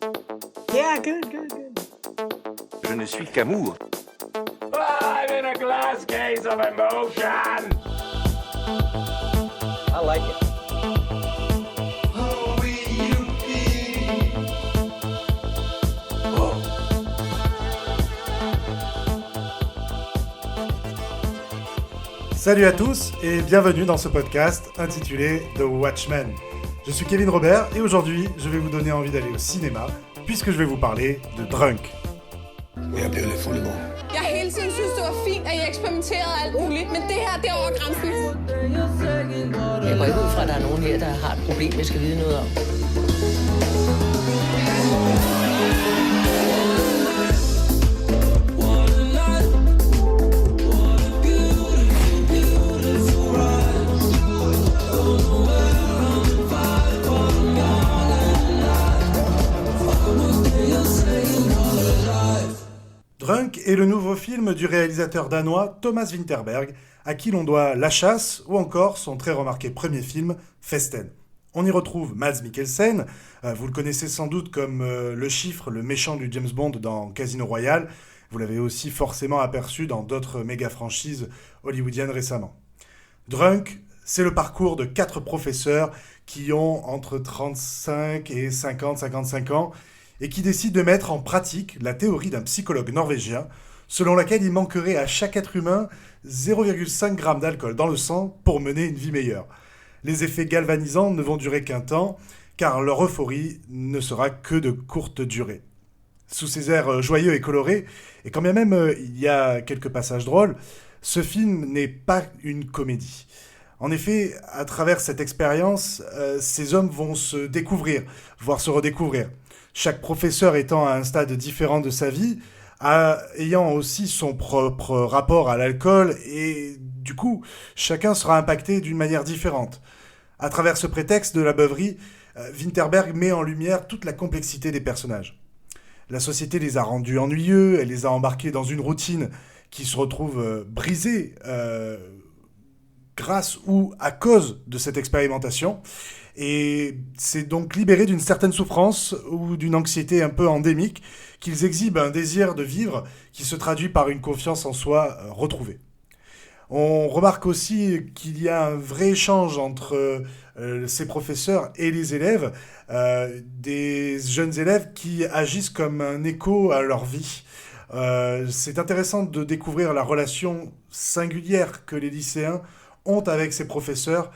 Yeah, good. Je ne suis qu'amour. I'm in a glass case of emotion. I like it. Salut à tous et bienvenue dans ce podcast intitulé The Watchmen. Je suis Kevin Robert et aujourd'hui je vais vous donner envie d'aller au cinéma puisque je vais vous parler de Drunk. Jeg bliver lidt fuld i morgen. Jeg har hele tiden synes, det var fint, at I eksperimenterede alt muligt, men det her, det er over grænsen. Jeg går ikke ud fra, at der er nogen her, der har et problem, jeg skal vide noget om. Drunk est le nouveau film du réalisateur danois Thomas Vinterberg, à qui l'on doit La Chasse ou encore son très remarqué premier film, Festen. On y retrouve Mads Mikkelsen, vous le connaissez sans doute comme le chiffre, le méchant du James Bond dans Casino Royale. Vous l'avez aussi forcément aperçu dans d'autres méga-franchises hollywoodiennes récemment. Drunk, c'est le parcours de 4 professeurs qui ont entre 35 et 55 ans et qui décident de mettre en pratique la théorie d'un psychologue norvégien selon laquelle il manquerait à chaque être humain 0,5 g d'alcool dans le sang pour mener une vie meilleure. Les effets galvanisants ne vont durer qu'un temps, car leur euphorie ne sera que de courte durée. Sous ses airs joyeux et colorés, et quand bien même il y a quelques passages drôles, ce film n'est pas une comédie. En effet, à travers cette expérience, ces hommes vont se découvrir, voire se redécouvrir. Chaque professeur étant à un stade différent de sa vie, ayant aussi son propre rapport à l'alcool, et du coup, chacun sera impacté d'une manière différente. À travers ce prétexte de la beuverie, Vinterberg met en lumière toute la complexité des personnages. La société les a rendus ennuyeux, elle les a embarqués dans une routine qui se retrouve brisée grâce ou à cause de cette expérimentation. Et c'est donc libéré d'une certaine souffrance ou d'une anxiété un peu endémique qu'ils exhibent un désir de vivre qui se traduit par une confiance en soi retrouvée. On remarque aussi qu'il y a un vrai échange entre ces professeurs et les élèves, des jeunes élèves qui agissent comme un écho à leur vie. C'est intéressant de découvrir la relation singulière que les lycéens ont avec ces professeurs,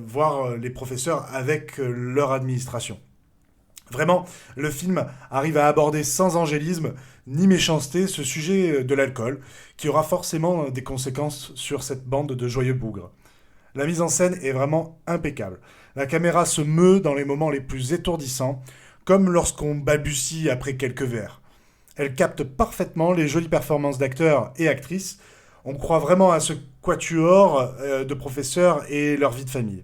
voire les professeurs avec leur administration. Vraiment, le film arrive à aborder sans angélisme ni méchanceté ce sujet de l'alcool, qui aura forcément des conséquences sur cette bande de joyeux bougres. La mise en scène est vraiment impeccable. La caméra se meut dans les moments les plus étourdissants, comme lorsqu'on balbutie après quelques verres. Elle capte parfaitement les jolies performances d'acteurs et actrices. On croit vraiment à ce quatuor de professeurs et leur vie de famille.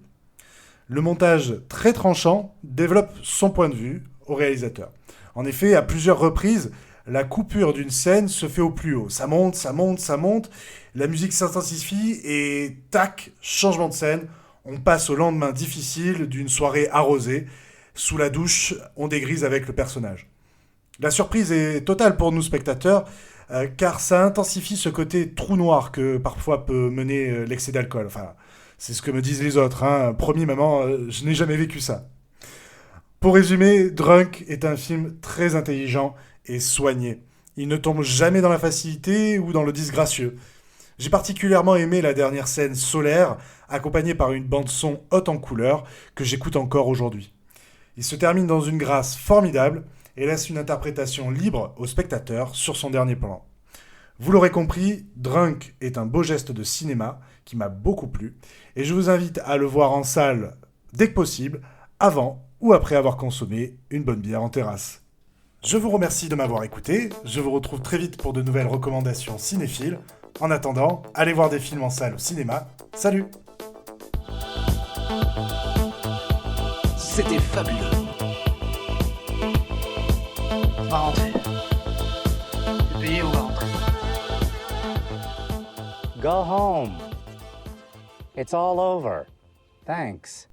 Le montage très tranchant développe son point de vue au réalisateur. En effet, à plusieurs reprises, la coupure d'une scène se fait au plus haut. Ça monte, la musique s'intensifie et tac, changement de scène. On passe au lendemain difficile d'une soirée arrosée. Sous la douche, on dégrise avec le personnage. La surprise est totale pour nous spectateurs, car ça intensifie ce côté trou noir que parfois peut mener l'excès d'alcool. Enfin, c'est ce que me disent les autres. Promis, maman, je n'ai jamais vécu ça. Pour résumer, Drunk est un film très intelligent et soigné. Il ne tombe jamais dans la facilité ou dans le disgracieux. J'ai particulièrement aimé la dernière scène solaire, accompagnée par une bande-son haute en couleurs, que j'écoute encore aujourd'hui. Il se termine dans une grâce formidable et laisse une interprétation libre au spectateur sur son dernier plan. Vous l'aurez compris, Drunk est un beau geste de cinéma qui m'a beaucoup plu et je vous invite à le voir en salle dès que possible, avant ou après avoir consommé une bonne bière en terrasse. Je vous remercie de m'avoir écouté, je vous retrouve très vite pour de nouvelles recommandations cinéphiles. En attendant, allez voir des films en salle au cinéma. Salut! C'était fabuleux. On va rentrer. C'est payé, on va rentrer. Go home. It's all over. Thanks.